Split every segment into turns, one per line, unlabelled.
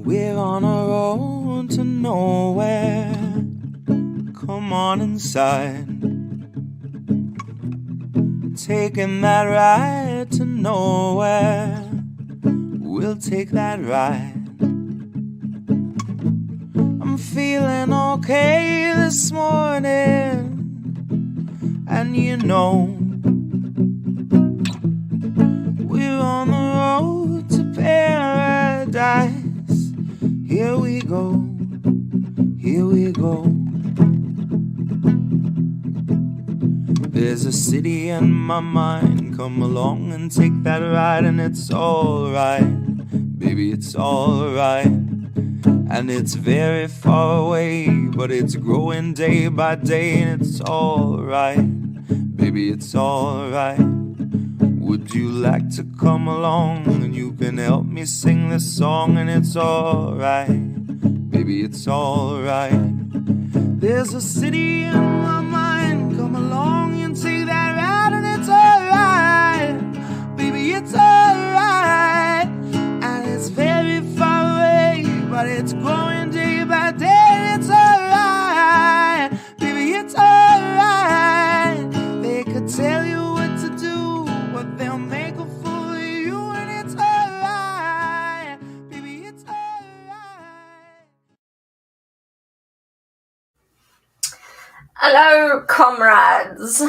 We're on a road to nowhere. Come on inside. Taking that ride to nowhere. We'll take that ride. I'm feeling okay this morning. And you know, we're on the road to paradise. Here we go, here we go. There's a city in my mind. Come along and take that ride, and it's alright, baby, it's alright. And it's very far away, but it's growing day by day, and it's alright, baby, it's alright. Would you like to come along, and you can help me sing this song, and it's alright, baby, it's alright. There's a city in my mind. Come along and take that ride, and it's alright, baby, it's alright. And it's very far away, but it's growing day by day, and it's alright, baby, it's alright. They could tell you what to do, but they'll make a fool of you, and it's alright, baby, it's alright.
Hello, comrades.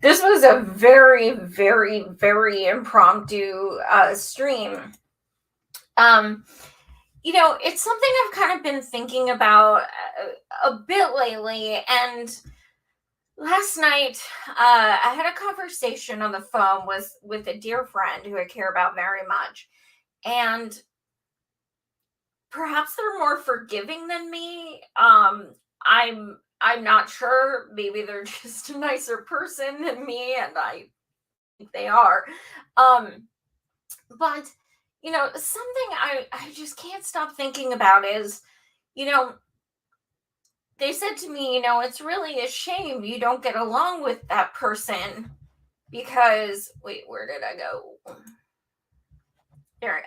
This was a very, very, very impromptu stream. It's something I've kind of been thinking about a bit lately. And last night, I had a conversation on the phone with a dear friend who I care about very much. And perhaps they're more forgiving than me. I'm not sure. Maybe they're just a nicer person than me, and I think they are. But something I just can't stop thinking about is, they said to me, it's really a shame you don't get along with that person because wait, where did I go? There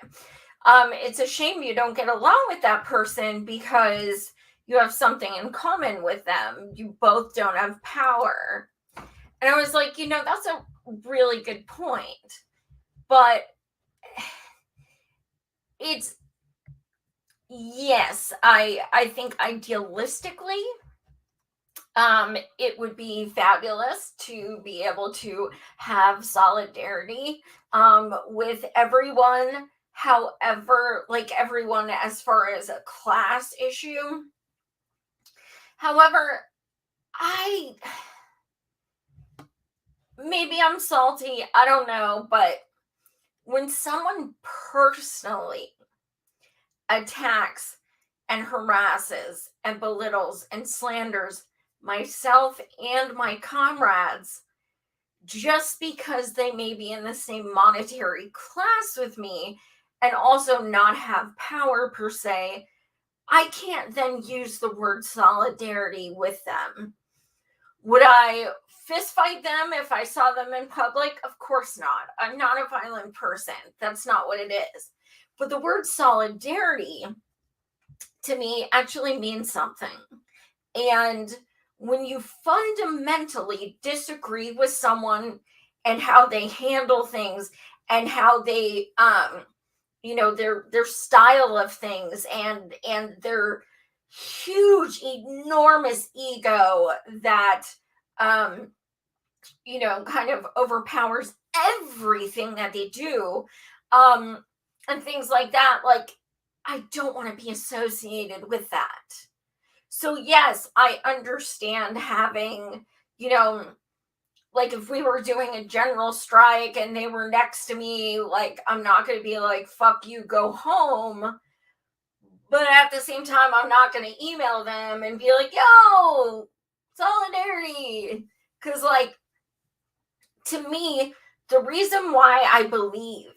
I am. It's a shame you don't get along with that person because you have something in common with them. You both don't have power. And I was like, that's a really good point. But it's, yes, I think idealistically, it would be fabulous to be able to have solidarity with everyone. However, like everyone as far as a class issue. However, maybe I'm salty, I don't know, but when someone personally attacks and harasses and belittles and slanders myself and my comrades just because they may be in the same monetary class with me and also not have power per se, I can't then use the word solidarity with them. Would I fist fight them if I saw them in public? Of course not. I'm not a violent person. That's not what it is. But the word solidarity to me actually means something. And when you fundamentally disagree with someone and how they handle things and how they their style of things and their huge enormous ego that kind of overpowers everything that they do and things like that, like I don't want to be associated with that. So yes, I understand having like if we were doing a general strike and they were next to me, like I'm not going to be like, fuck you, go home. But at the same time, I'm not going to email them and be like, yo, solidarity. Because like, to me, the reason why I believe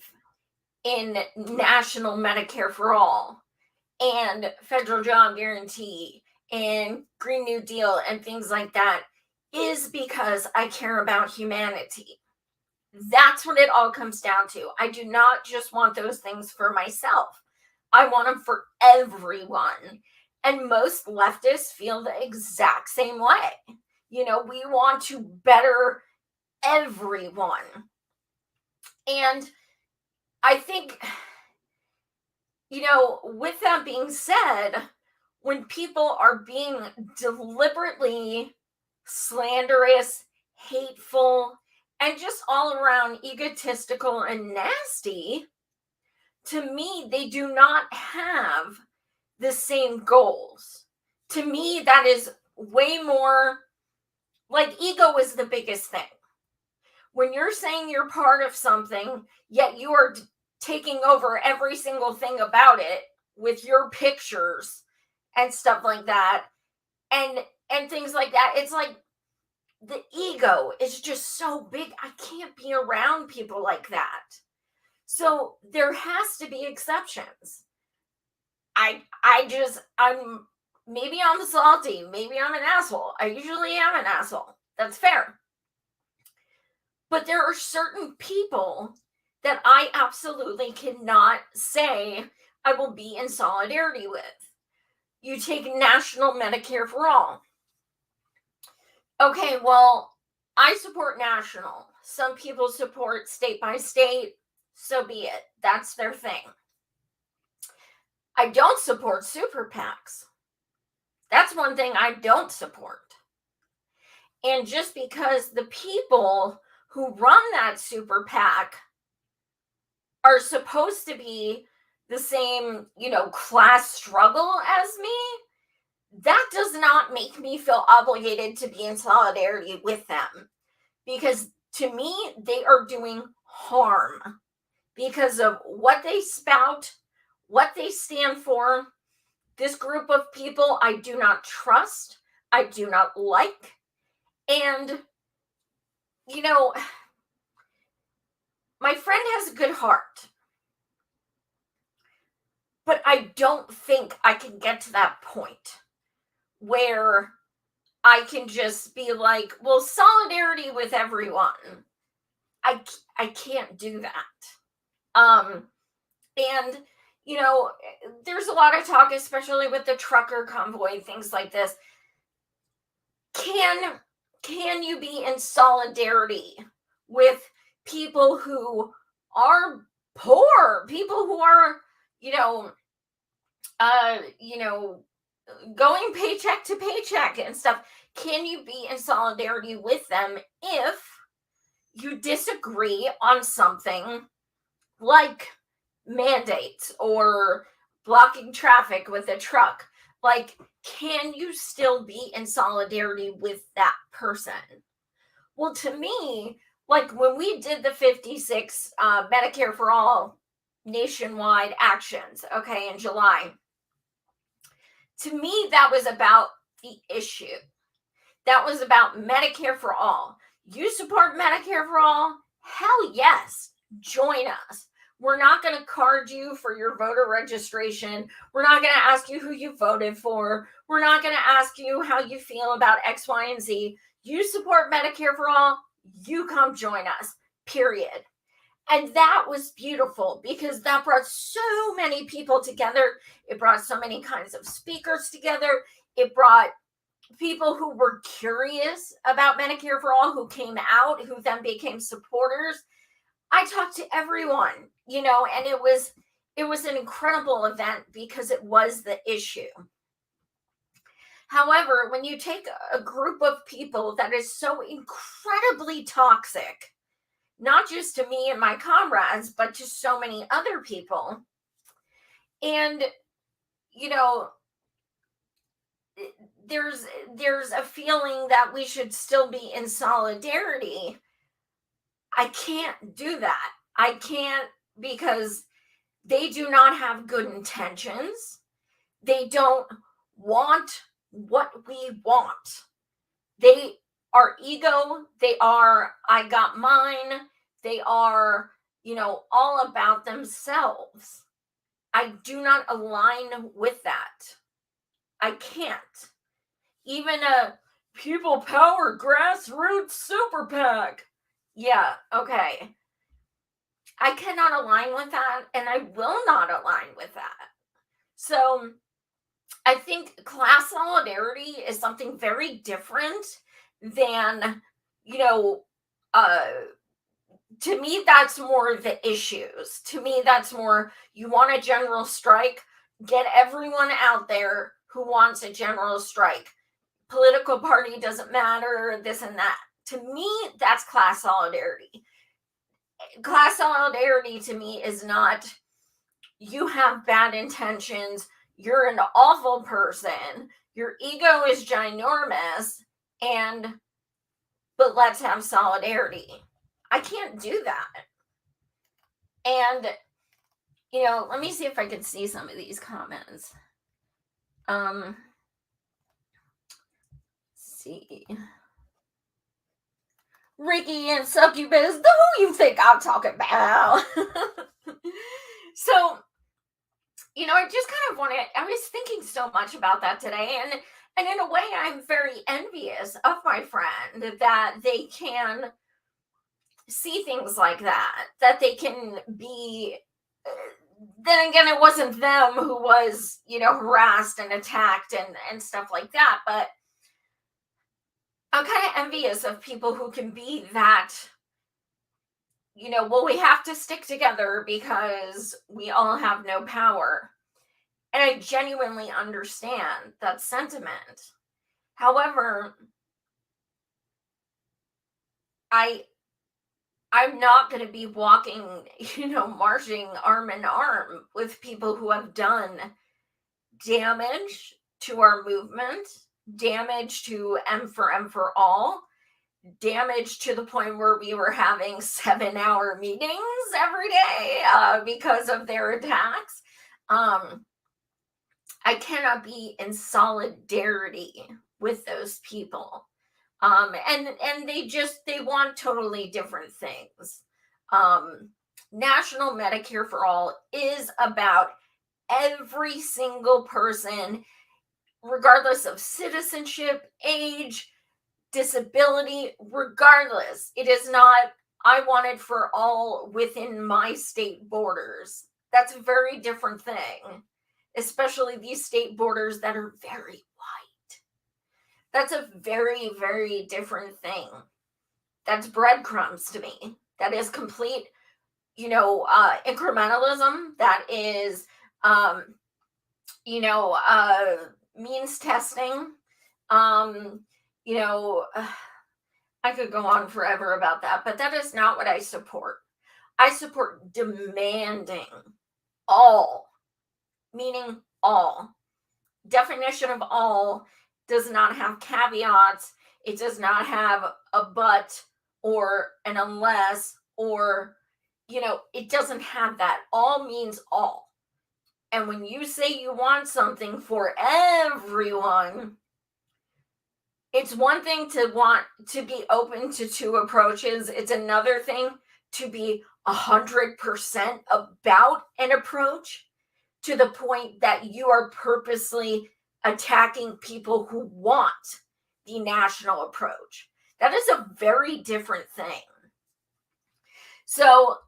in national Medicare for all and federal job guarantee and Green New Deal and things like that is because I care about humanity. That's what it all comes down to. I do not just want those things for myself. I want them for everyone. And most leftists feel the exact same way. We want to better everyone. And I think, with that being said, when people are being deliberately slanderous, hateful, and just all around egotistical and nasty, to me, they do not have the same goals. To me, that is way more like ego is the biggest thing. When you're saying you're part of something, yet you are taking over every single thing about it with your pictures and stuff like that, and things like that, it's like the ego is just so big. I can't be around people like that. So there has to be exceptions. I'm maybe I'm salty, maybe I'm an asshole. I usually am an asshole. That's fair. But there are certain people that I absolutely cannot say I will be in solidarity with. You take National Medicare for All. Okay, well, I support national. Some people support state by state. So be it. That's their thing. I don't support super PACs. That's one thing I don't support. And just because the people who run that super PAC are supposed to be the same, class struggle as me, that does not make me feel obligated to be in solidarity with them. Because to me, they are doing harm because of what they spout, what they stand for. This group of people I do not trust, I do not like. And, my friend has a good heart. But I don't think I can get to that point where I can just be like, well, solidarity with everyone. I can't do that. And there's a lot of talk, especially with the trucker convoy, things like this. Can you be in solidarity with people who are poor, people who are, going paycheck to paycheck and stuff? Can you be in solidarity with them if you disagree on something like mandates or blocking traffic with a truck? Like, can you still be in solidarity with that person? Well, to me, like when we did the 56 Medicare for All nationwide actions, okay, in July, to me, that was about the issue. That was about Medicare for All. You support Medicare for All? Hell yes. Join us. We're not going to card you for your voter registration. We're not going to ask you who you voted for. We're not going to ask you how you feel about X, Y, and Z. You support Medicare for All, you come join us, period. And that was beautiful because that brought so many people together. It brought so many kinds of speakers together. It brought people who were curious about Medicare for All, who came out, who then became supporters. I talked to everyone, and it was an incredible event because it was the issue. However, when you take a group of people that is so incredibly toxic, not just to me and my comrades, but to so many other people, and there's a feeling that we should still be in solidarity. I can't do that. I can't, because they do not have good intentions. They don't want what we want. They are ego. They are, I got mine. They are, all about themselves. I do not align with that. I can't. Even a people power grassroots super PAC. Yeah, okay. I cannot align with that, and I will not align with that. So I think class solidarity is something very different than, you know, uh, to me, that's more the issues. To me, that's more you want a general strike, get everyone out there who wants a general strike. Political party doesn't matter, this and that. To me, that's class solidarity. Class solidarity to me is not you have bad intentions, you're an awful person, your ego is ginormous, and but let's have solidarity. I can't do that. And let me see if I can see some of these comments. See. Ricky and Succubus, who you think I'm talking about? So, I just kind of I was thinking so much about that today, and in a way, I'm very envious of my friend that they can see things like that they can be. Then again, it wasn't them who was, harassed and attacked and stuff like that, but I'm kind of envious of people who can be that, well, we have to stick together because we all have no power. And I genuinely understand that sentiment. However, I'm not going to be walking, marching arm in arm with people who have done damage to our movement, damage to M for All, damage to the point where we were having 7-hour meetings every day because of their attacks. I cannot be in solidarity with those people. And they want totally different things. National Medicare for All is about every single person, regardless of citizenship, age, disability, regardless. It is not, I want it for all within my state borders. That's a very different thing, especially these state borders that are very white. That's a very, very different thing. That's breadcrumbs to me. That is complete, incrementalism. That is, means testing. I could go on forever about that, but that is not what I support. I support demanding all, meaning all. Definition of all does not have caveats. It does not have a but or an unless or, it doesn't have that. All means all. And when you say you want something for everyone, it's one thing to want to be open to two approaches. It's another thing to be 100% about an approach to the point that you are purposely attacking people who want the national approach. That is a very different thing. So,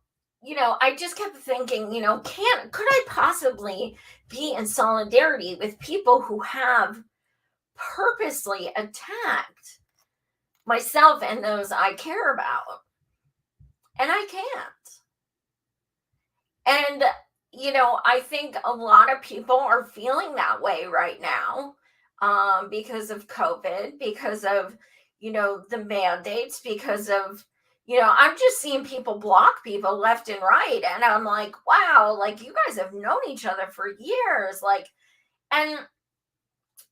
I just kept thinking, could I possibly be in solidarity with people who have purposely attacked myself and those I care about? And I can't. And, I think a lot of people are feeling that way right now because of COVID, because of, the mandates, because of, I'm just seeing people block people left and right. And I'm like, wow, like you guys have known each other for years. Like, and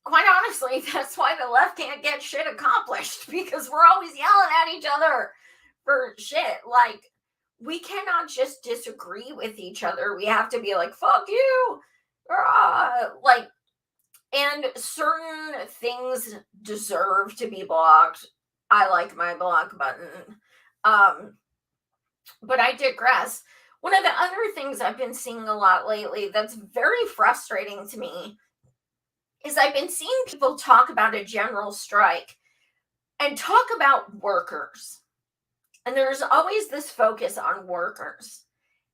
quite honestly, that's why the left can't get shit accomplished because we're always yelling at each other for shit. Like, we cannot just disagree with each other. We have to be like, fuck you. And certain things deserve to be blocked. I like my block button. But I digress. One of the other things I've been seeing a lot lately that's very frustrating to me is I've been seeing people talk about a general strike and talk about workers. And there's always this focus on workers.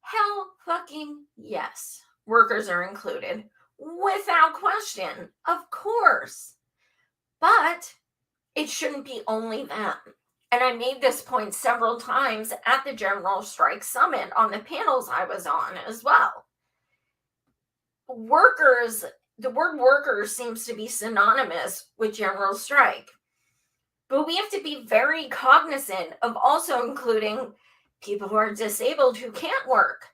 Hell fucking yes. Workers are included. without question, of course. But it shouldn't be only them. And I made this point several times at the General Strike Summit on the panels I was on as well. Workers, the word workers seems to be synonymous with general strike. But we have to be very cognizant of also including people who are disabled who can't work,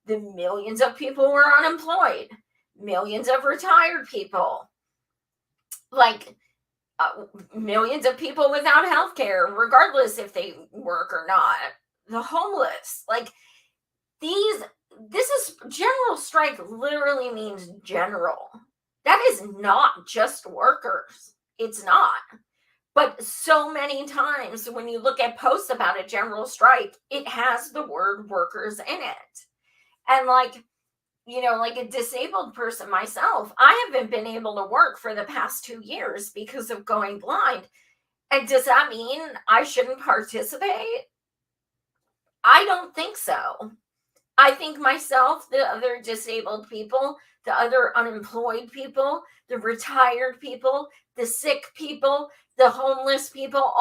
the millions of people who are unemployed, millions of retired people, like millions of people without health care, regardless if they work or not, the homeless. Like this is general strike literally means general. That is not just workers. It's not. But so many times when you look at posts about a general strike, it has the word workers in it. And like a disabled person myself, I haven't been able to work for the past 2 years because of going blind. And does that mean I shouldn't participate? I don't think so. I think myself, the other disabled people, the other unemployed people, the retired people, the sick people, the homeless people,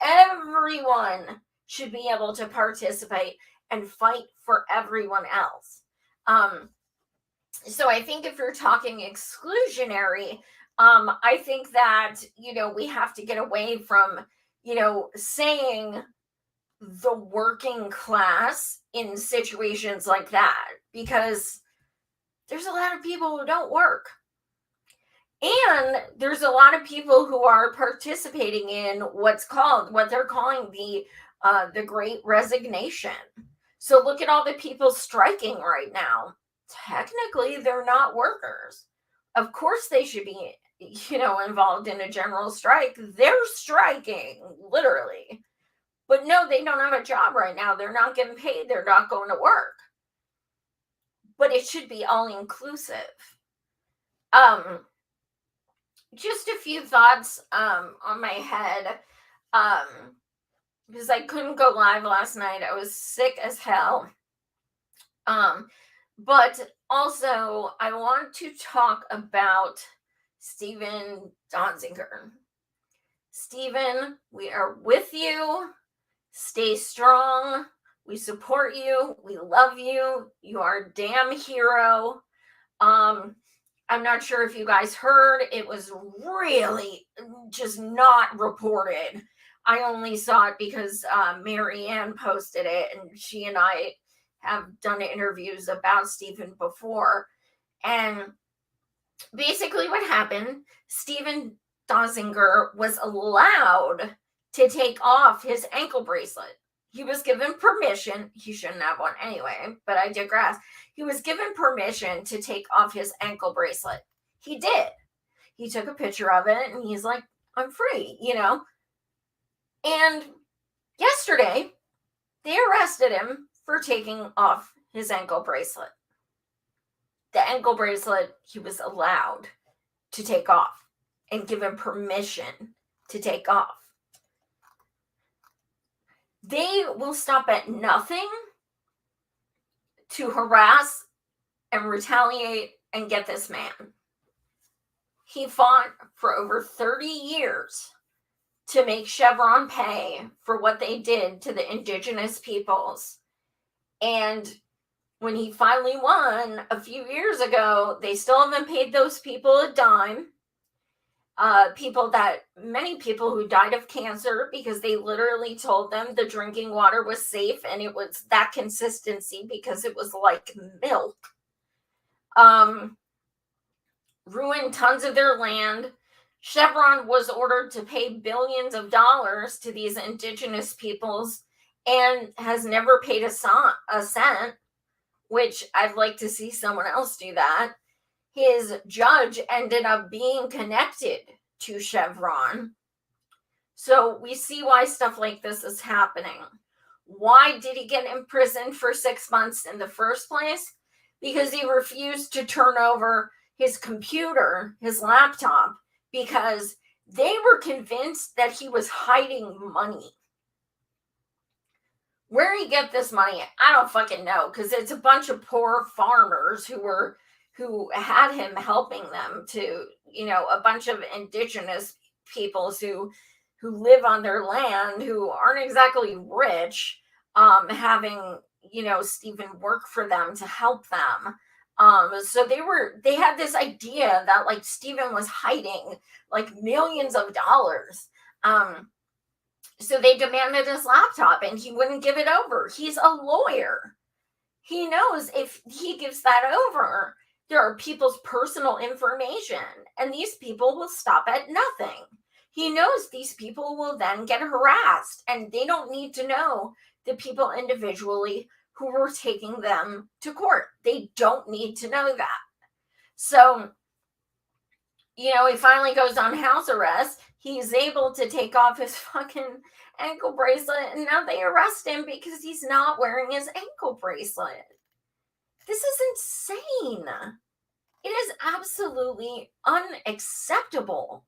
everyone should be able to participate and fight for everyone else. So I think if you're talking exclusionary, I think that, we have to get away from, saying the working class in situations like that, because there's a lot of people who don't work. And there's a lot of people who are participating in what they're calling the Great Resignation. So look at all the people striking right now. Technically, they're not workers. Of course, they should be, involved in a general strike. They're striking, literally. But no, they don't have a job right now. They're not getting paid. They're not going to work. But it should be all inclusive. Just a few thoughts on my head. Because I couldn't go live last night. I was sick as hell. But also, I want to talk about Stephen Donziger. Stephen, we are with you. Stay strong. We support you. We love you. You are a damn hero. I'm not sure if you guys heard. It was really just not reported. I only saw it because Marianne posted it, and she and I have done interviews about Stephen before. And basically what happened, Stephen Donziger was allowed to take off his ankle bracelet. He was given permission. He shouldn't have one anyway, but I digress. He was given permission to take off his ankle bracelet. He did. He took a picture of it and he's like, I'm free, And yesterday, they arrested him for taking off his ankle bracelet. The ankle bracelet he was allowed to take off and given permission to take off. They will stop at nothing to harass and retaliate and get this man. He fought for over 30 years to make Chevron pay for what they did to the indigenous peoples. And when he finally won a few years ago, they still haven't paid those people a dime. Many people who died of cancer because they literally told them the drinking water was safe and it was that consistency because it was like milk. Ruined tons of their land. Chevron was ordered to pay billions of dollars to these indigenous peoples and has never paid a cent, which I'd like to see someone else do that. His judge ended up being connected to Chevron. So we see why stuff like this is happening. Why did he get imprisoned for 6 months in the first place? Because he refused to turn over his computer, his laptop, because they were convinced that he was hiding money. Where he get this money, I don't fucking know, because it's a bunch of poor farmers who were who had him helping them to, a bunch of indigenous peoples who live on their land, who aren't exactly rich, having, Stephen work for them to help them. So they had this idea that like Stephen was hiding like millions of dollars. So they demanded his laptop and he wouldn't give it over. He's a lawyer. He knows if he gives that over, there are people's personal information and these people will stop at nothing. He knows these people will then get harassed and they don't need to know the people individually who were taking them to court. They don't need to know that. So, he finally goes on house arrest. He's able to take off his fucking ankle bracelet and now they arrest him because he's not wearing his ankle bracelet. This is insane. It is absolutely unacceptable.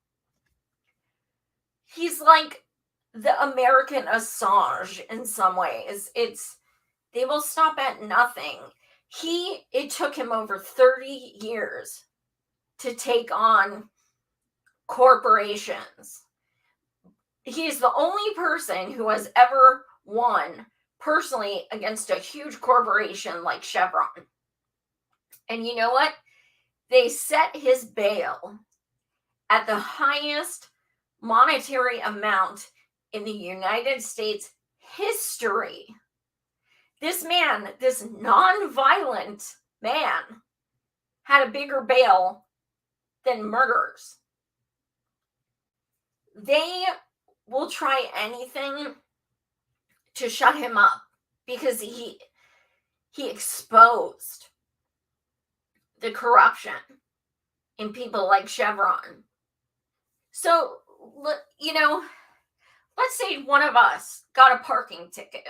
He's like the American Assange in some ways. They will stop at nothing. It took him over 30 years to take on corporations. He's the only person who has ever won personally against a huge corporation like Chevron. And you know what? They set his bail at the highest monetary amount in the United States history. This man, this non-violent man, had a bigger bail than murderers. They will try anything to shut him up because he exposed the corruption in people like Chevron. So, let's say one of us got a parking ticket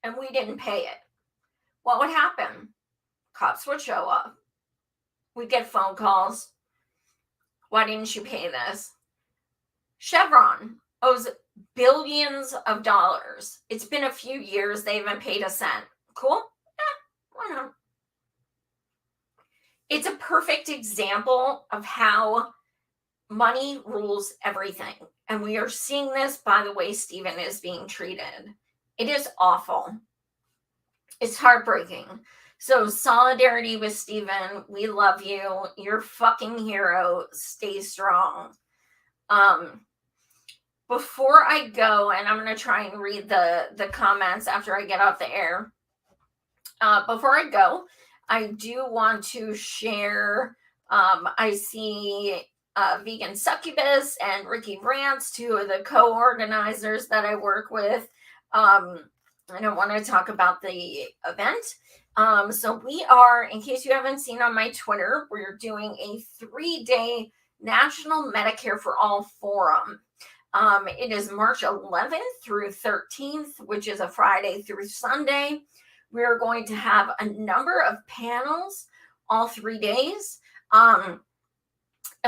and we didn't pay it. What would happen? Cops would show up. We'd get phone calls. Why didn't you pay this? Chevron owes billions of dollars. It's been a few years. They haven't paid a cent. Cool? Yeah, why not? It's a perfect example of how money rules everything. And we are seeing this by the way Stephen is being treated. It is awful. It's heartbreaking. So solidarity with Stephen. We love you. You're a fucking hero. Stay strong. Before I go, and I'm going to try and read the comments after I get off the air. Before I go, I do want to share, I see Vegan Succubus and Ricky Rants, two of the co-organizers that I work with. I don't want to talk about the event. So we are, in case you haven't seen on my Twitter, we're doing a 3-day National Medicare for All Forum. It is March 11th through 13th, which is a Friday through Sunday. We're going to have a number of panels all 3 days. And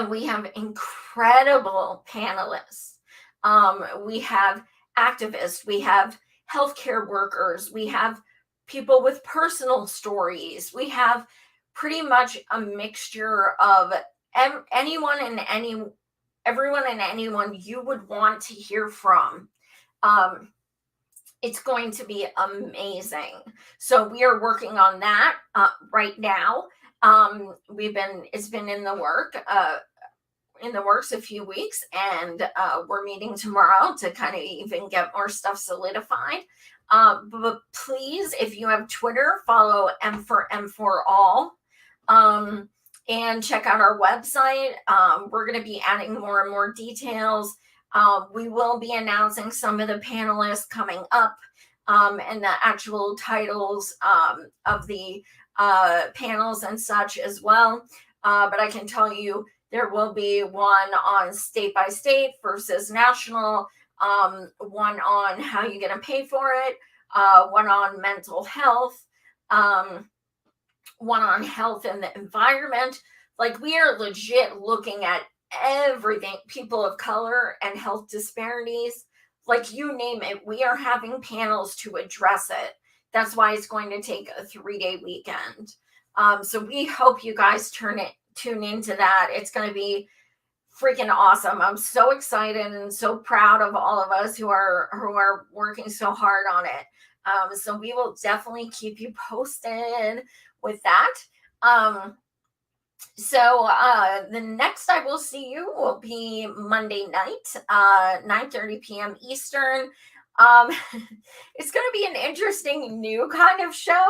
we have incredible panelists. We have activists, we have healthcare workers, we have people with personal stories. We have pretty much a mixture of everyone and anyone you would want to hear from. It's going to be amazing. So we are working on that right now. It's been in the works a few weeks, and we're meeting tomorrow to kind of even get more stuff solidified. But please, if you have Twitter, follow M4All, and check out our website. We're going to be adding more and more details. We will be announcing some of the panelists coming up, and the actual titles of the panels and such as well. But I can tell you there will be one on state by state versus national, one on how you're going to pay for it, one on mental health, one on health and the environment. Like, we are legit looking at everything, people of color and health disparities, like you name it. We are having panels to address it. That's why it's going to take a 3-day weekend. So we hope you guys tune into that. It's going to be freaking awesome. I'm so excited and so proud of all of us who are working so hard on it. So we will definitely keep you posted with that. So the next I will see you will be Monday night, 9:30 p.m. Eastern. It's going to be an interesting new kind of show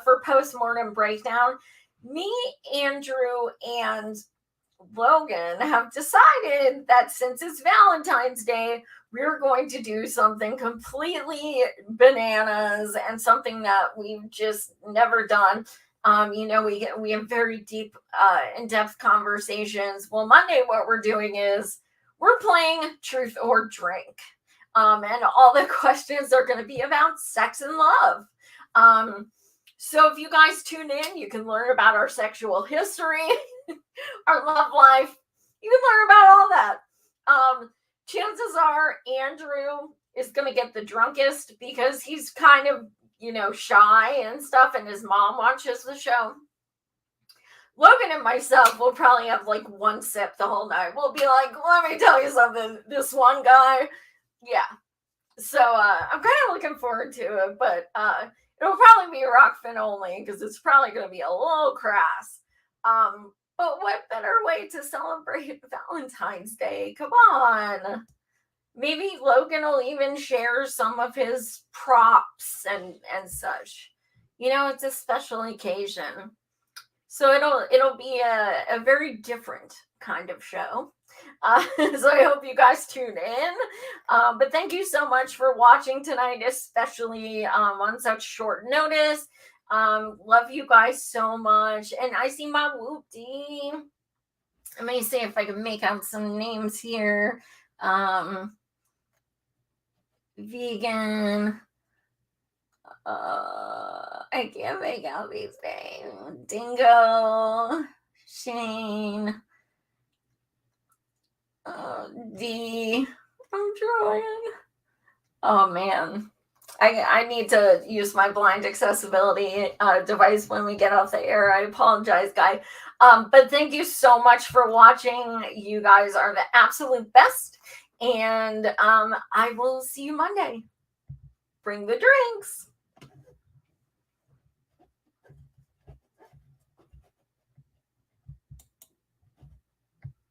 for Postmortem Breakdown. Me, Andrew, and Logan have decided that since it's Valentine's Day, we're going to do something completely bananas and something that we've just never done. We have very deep, in-depth conversations. Well, Monday, what we're doing is we're playing Truth or Drink. And all the questions are going to be about sex and love. So if you guys tune in, you can learn about our sexual history, our love life. You can learn about all that. Chances are Andrew is going to get the drunkest because he's kind of, shy and stuff, and his mom watches the show. Logan and myself will probably have like one sip the whole night. We'll be like, let me tell you something. This one guy, yeah. So I'm kind of looking forward to it, but it'll probably be Rockfin only because it's probably going to be a little crass. But what better way to celebrate Valentine's Day? Come on. Maybe Logan will even share some of his props and such. It's a special occasion. So it'll be a very different kind of show. So I hope you guys tune in. But thank you so much for watching tonight, especially on such short notice. Love you guys so much. And I see my whoop-dee. Let me see if I can make out some names here. Vegan. I can't make out these names. Dingo. Shane. D. I'm trying. Oh man. I need to use my blind accessibility device when we get off the air. I apologize, guys. But thank you so much for watching. You guys are the absolute best. And I will see you Monday. Bring the drinks.